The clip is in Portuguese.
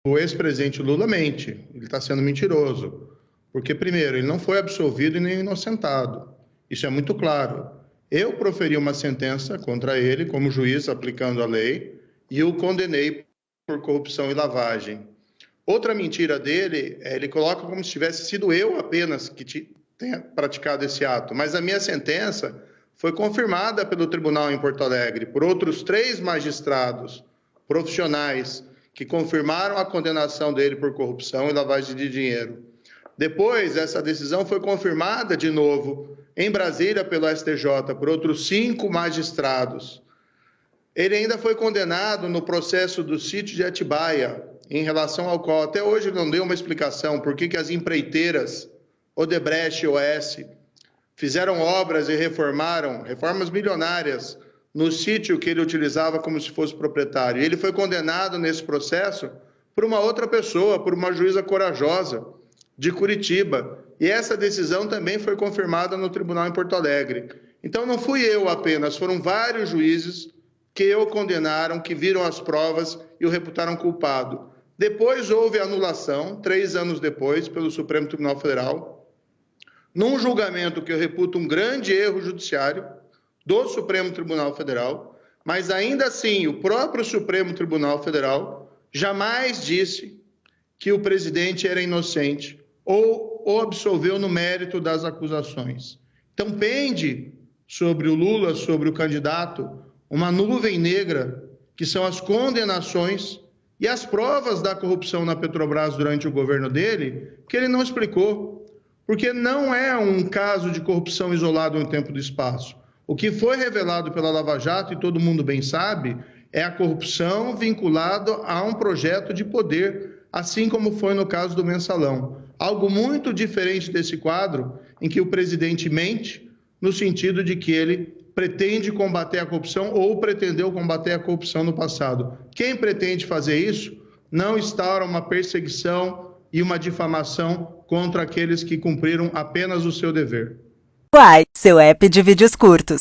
o ex-presidente Lula mente, ele está sendo mentiroso. Porque, primeiro, ele não foi absolvido e nem inocentado. Isso é muito claro. Eu proferi uma sentença contra ele, como juiz, aplicando a lei, e o condenei por corrupção e lavagem. Outra mentira dele, ele coloca como se tivesse sido eu apenas que tenha praticado esse ato. Mas a minha sentença foi confirmada pelo tribunal em Porto Alegre, por outros 3 magistrados profissionais que confirmaram a condenação dele por corrupção e lavagem de dinheiro. Depois, essa decisão foi confirmada de novo em Brasília pelo STJ por outros 5 magistrados. Ele ainda foi condenado no processo do sítio de Atibaia, em relação ao qual até hoje não deu uma explicação por que as empreiteiras Odebrecht e OS fizeram obras e reformas milionárias no sítio que ele utilizava como se fosse proprietário. Ele foi condenado nesse processo por uma outra pessoa, por uma juíza corajosa de Curitiba. E essa decisão também foi confirmada no tribunal em Porto Alegre. Então não fui eu apenas, foram vários juízes que o condenaram, que viram as provas e o reputaram culpado. Depois houve anulação, 3 anos depois, pelo Supremo Tribunal Federal, num julgamento que eu reputo um grande erro judiciário do Supremo Tribunal Federal, mas ainda assim o próprio Supremo Tribunal Federal jamais disse que o presidente era inocente ou o absolveu no mérito das acusações. Então pende sobre o Lula, sobre o candidato, uma nuvem negra, que são as condenações e as provas da corrupção na Petrobras durante o governo dele, que ele não explicou. Porque não é um caso de corrupção isolado no tempo e do espaço. O que foi revelado pela Lava Jato, e todo mundo bem sabe, é a corrupção vinculada a um projeto de poder, assim como foi no caso do Mensalão. Algo muito diferente desse quadro, em que o presidente mente, no sentido de que ele pretende combater a corrupção ou pretendeu combater a corrupção no passado. Quem pretende fazer isso não instaura uma perseguição e uma difamação contra aqueles que cumpriram apenas o seu dever. Uai, seu app de vídeos curtos.